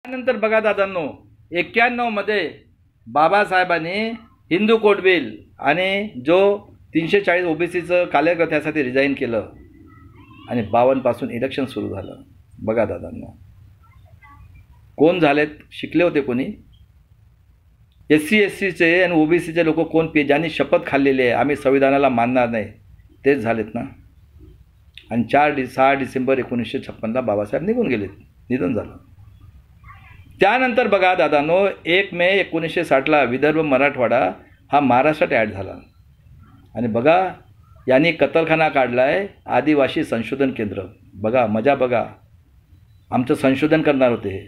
त्यानंतर बघा दादांनो, 91 मध्ये बाबासाहेबांनी हिंदू कोड बिल आणि जो 340 ओबीसीचं कार्यकर्त्यासाठी रिझाईन केलं आणि 52 पासून इलेक्शन सुरू झालं. बघा दादांनो, कोण झालेत, शिकले होते कोणी? SC/SCचे आणि ओबीसीचे लोक कोण ज्यांनी शपथ खाल्लेली आहे आम्ही संविधानाला मानणार नाही, तेच झालेत ना. आणि 6 डिसेंबर 1956ला बाबासाहेब निघून गेलेत, निधन झालं. त्यानंतर बघा दादांनो, 1 मे 1960ला विदर्भ मराठवाडा हा महाराष्ट्रात ॲड झाला. आणि बघा, यांनी कत्तलखाना काढला आहे आदिवासी संशोधन केंद्र. बघा मजा, बघा आमचं संशोधन करणार होते हे.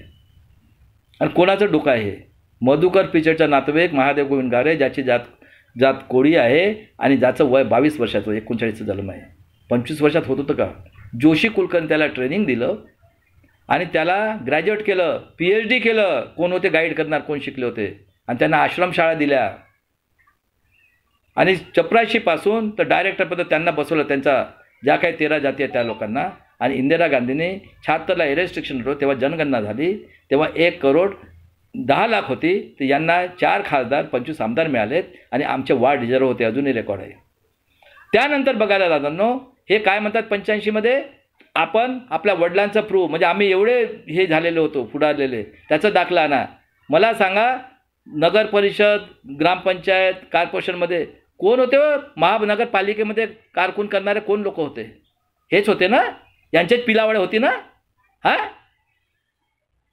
आणि कोणाचं डोकं आहे? मधुकर पिचडचा नातेवाईक महादेव गोविंद गारे, ज्याची जात कोळी आहे आणि ज्याचं वय 22 वर्षाचं, 39चा जन्म आहे. 25 वर्षात होत होतं का? जोशी कुलकर्णी त्याला ट्रेनिंग दिलं आणि त्याला ग्रॅज्युएट केलं, PhD केलं. कोण होते गाईड करणार, कोण शिकले होते? आणि त्यांना आश्रमशाळा दिल्या. आणि चपराशीपासून तर डायरेक्टरपद त्यांना बसवलं, त्यांचा ज्या काही 13 जाती आहेत त्या लोकांना. आणि इंदिरा गांधींनी 76ला रेस्ट्रिक्शन होतं, तेव्हा जनगणना झाली, तेव्हा 1,10,00,000 होती. तर यांना 4 खासदार 25 आमदार मिळालेत आणि आमचे वार्ड रिझर्व होते, अजूनही रेकॉर्ड आहे. त्यानंतर बघायला दादांनो, हे काय म्हणतात 85 मध्ये आपण आपल्या वडिलांचं प्रूफ, म्हणजे आम्ही एवढे हे झालेले होतो पुढारलेले, त्याचं दाखला आणा. मला सांगा, नगर परिषद, ग्रामपंचायत, कॉर्पोरेशनमध्ये कोण होते? महानगरपालिकेमध्ये कारकून करणारे कोण लोक होते? हेच होते ना, यांचेच पिलावडे होती ना. हां.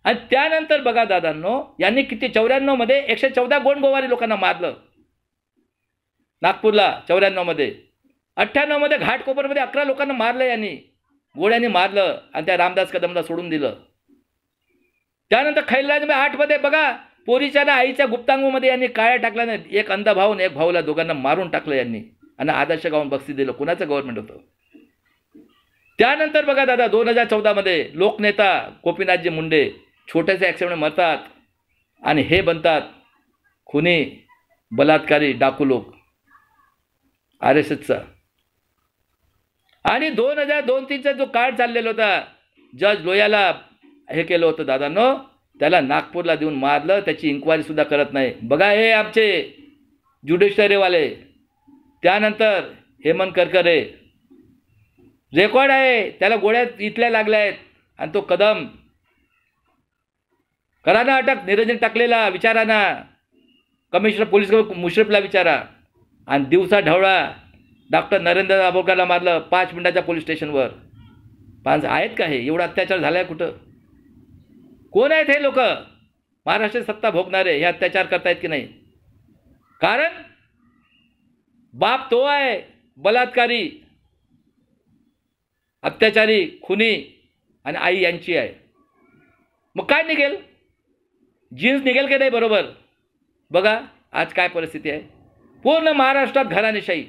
आणि त्यानंतर बघा दादांनो, यांनी किती 94 मध्ये 114 गोंडगोवारी लोकांना मारलं नागपूरला. 94 मध्ये 98 मध्ये घाटकोपरमध्ये 11 लोकांना मारलं, यांनी गोळ्यांनी मारलं आणि त्या रामदास कदमला सोडून दिलं. त्यानंतर खैरलामध्ये 8 मध्ये बघा, पोरीच्या ना आईच्या गुप्तांगमध्ये यांनी काळ्या टाकला नाही. एक अंधा भाऊ आणि एक भाऊला दोघांना मारून टाकलं यांनी आणि आदर्श गावात बक्षीस दिलं. कुणाचं गव्हर्नमेंट होतं? त्यानंतर बघा दादा, 2014 मध्ये लोकनेता गोपीनाथजी मुंडे छोट्याशा ॲक्सिडेंटमध्ये मरतात आणि हे बनतात खुनी, बलात्कारी, डाकू लोक RSSचा. आणि 2002-3चा जो काळ चाललेला होता, जज लोयाला हे केलं होतं दादांनो, त्याला नागपूरला देऊन मारलं. त्याची इन्क्वायरीसुद्धा करत नाही. बघा हे आमचे ज्युडिशरीवाले. त्यानंतर हेमंत करकरे, रेकॉर्ड आहे, त्याला गोळ्या इथल्या लागल्या आहेत. आणि तो कदम, करा ना अटक, निरंजन टाकलेला विचारा ना, कमिशनर पोलीस मुश्रीफला विचारा. आणि दिवसा ढवळा डॉक्टर नरेंद्र दाभोळकरला मारलं 5 मिनिटाच्या पोलीस स्टेशनवर. 5 आहेत का? हे एवढा अत्याचार झाला आहे कुठं? कोण आहेत हे लोक? महाराष्ट्रात सत्ता भोगणारे हे अत्याचार करतायत की नाही? कारण बाप तो आहे बलात्कारी, अत्याचारी, खुनी आणि आई यांची आहे. मग काय निघेल? जीन्स निघेल की नाही? बरोबर. बघा आज काय परिस्थिती आहे. पूर्ण महाराष्ट्रात घराणेशाही,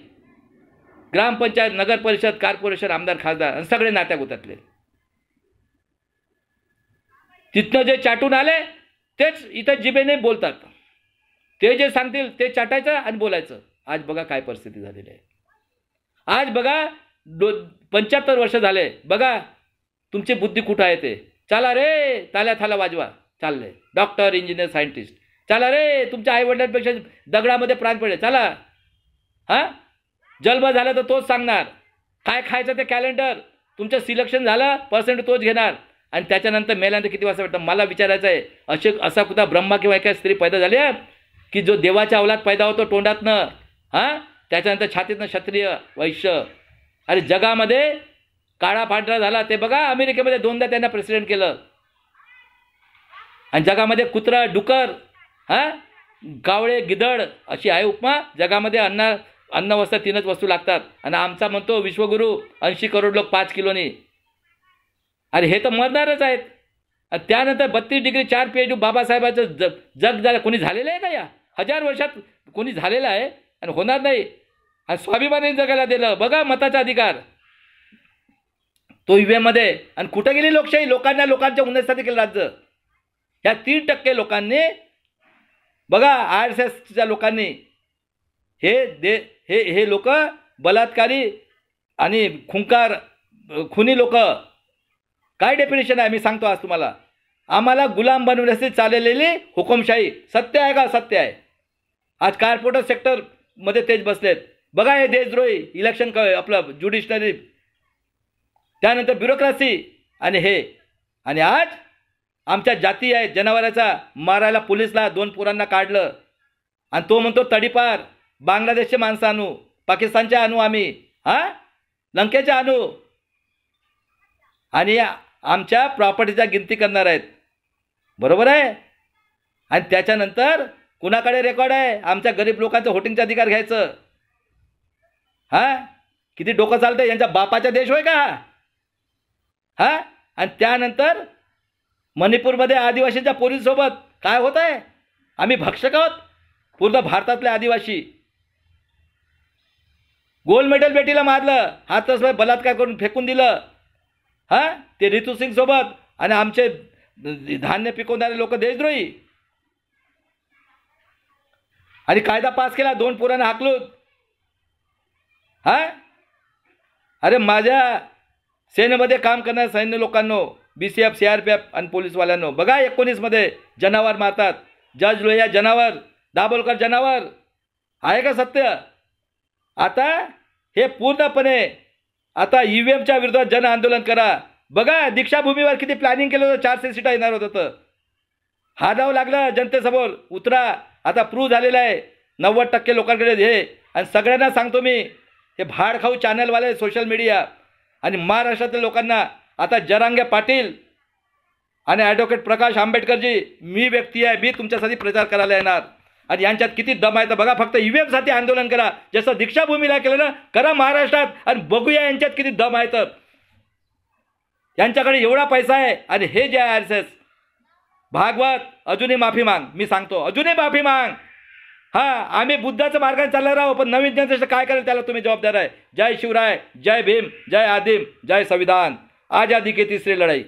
ग्रामपंचायत, नगर परिषद, कॉर्पोरेशन, आमदार, खासदार आणि सगळे नात्यागोत्यातले. तिथनं जे चाटून आले तेच इथं जिभेने बोलतात. ते जे सांगतील ते चाटायचं आणि बोलायचं. आज बघा काय परिस्थिती झालेली आहे. आज बघा 75 वर्ष झाले. बघा तुमची बुद्धी कुठं आहे ते. चला रे, ताल्या थाला वाजवा. चालले डॉक्टर, इंजिनियर, सायंटिस्ट. चला रे, तुमच्या आईवडिलांपेक्षा दगडामध्ये प्राण पडले. चला. हां, जन्म झाला तर तोच सांगणार. काय खायचं ते कॅलेंडर. तुमचं सिलेक्शन झालं, पर्सेंट तोच घेणार. आणि त्याच्यानंतर मेल्यानंतर किती वाजता वाटतं? मला विचारायचं आहे, असा कुठला ब्रह्मा किंवा एका स्त्री पैदा झाली आहे की जो देवाच्या अवलाद पैदा होतो तोंडातनं, हां, त्याच्यानंतर छातीतनं क्षत्रिय, वैश्य. अरे जगामध्ये काळा पांढरा झाला ते बघा. अमेरिकेमध्ये 2दा त्यांना प्रेसिडेंट केलं. आणि जगामध्ये कुत्रा, डुकर, हां, कावळे, गिधड अशी आहे उपमा. जगामध्ये अन्न वस्त्र 3च वस्तू लागतात. आणि आमचा म्हणतो विश्वगुरू 80 करोड लोक 5 किलोनी. अरे हे तर मरणारच आहेत. आणि त्यानंतर 32 डिग्री 4 PhD बाबासाहेबाचं जग झालं. कोणी झालेलं आहे का? या 1000 वर्षात कोणी झालेलं आहे आणि होणार नाही. आणि स्वाभिमानी जगायला दिलं. बघा मताचा अधिकार तो ईव्हीएममध्ये. आणि कुठं गेली लोकशाही? लोकांच्या उन्नतीसाठी केलं राज्य. ह्या 3% लोकांनी बघा, RSSच्या लोकांनी हे लोक बलात्कारी आणि खुनी लोक. काय डेफिनेशन आहे मी सांगतो आज तुम्हाला. आम्हाला गुलाम बनवण्यासाठी चाललेली हुकुमशाही सत्य आहे का? सत्य आहे. आज कार्पोरेट सेक्टरमध्ये तेच बसलेत. बघा हे देशद्रोही इलेक्शन आपलं ज्युडिशनरी, त्यानंतर ब्युरोक्रेसी आणि हे. आणि आज आमच्या जाती आहे जनावराचा मारायला पोलिसला 2 पोरांना काढलं आणि तो म्हणतो तडीपार बांगलादेशचे माणसं आणू, पाकिस्तानचे आणू, आम्ही लंकेचे आणू आणि आमच्या प्रॉपर्टीच्या गिनती करणार आहेत. बरोबर आहे. आणि त्याच्यानंतर कुणाकडे रेकॉर्ड आहे आमच्या गरीब लोकांचं व्होटिंगचा अधिकार घ्यायचं? किती डोकं चालतं? यांच्या बापाचा देश होय का? आणि त्यानंतर मणिपूरमध्ये आदिवासींच्या पोरींसोबत काय होत आहे? आम्ही भक्षक आहोत पूर्ण भारतातले आदिवासी. गोल्ड मेडल बेटीला मारलं, हातच बलात्कार करून फेकून दिलं. ते रितू सिंग सोबत. आणि आमचे धान्य पिकवणारे लोक देशद्रोही. आणि कायदा पास केला 2 पोरांना हाकलून. अरे माझ्या सेनेमध्ये काम करणाऱ्या सैन्य लोकांनो, BCF, CRPF आणि पोलीसवाल्यांनो, बघा 19 मध्ये जनावर मारतात. जज लोहिया जनावर, दाभोलकर जनावर. आहे का सत्य? आता हे पूर्णपणे आता EVMच्या विरोधात जन आंदोलन करा. बघा दीक्षाभूमीवर किती प्लॅनिंग केलं होतं. 400 सीटा येणार होतं तर हारावं लागलं जनतेसमोर. उतरा. आता प्रूव्ह झालेलं आहे 90% लोकांकडे हे. आणि सगळ्यांना सांगतो मी, हे भाडखाऊ चॅनलवाले सोशल मीडिया आणि महाराष्ट्रातील लोकांना, आता जरांगे पाटील आणि ॲडव्होकेट प्रकाश आंबेडकरजी, मी व्यक्ती आहे, मी तुमच्यासाठी प्रचार करायला येणार. आणि यांच्यात किती दम आहे तर बघा. फक्त EVMसाठी आंदोलन करा जसं दीक्षाभूमीला केलं ना, करा महाराष्ट्रात. आणि बघूया यांच्यात किती दम आहे. तर यांच्याकडे एवढा पैसा आहे. आणि हे जे आहे RSS भागवत, अजूनही माफी माग. मी सांगतो अजूनही माफी माग. आम्ही बुद्धाच्या मार्गाने चालणार राहू, पण नवीन जनरेशन काय करेल त्याला तुम्ही जबाबदार आहे. जय शिवराय, जय भीम, जय आदिम, जय संविधान. आजादी की तीसरी लढाई.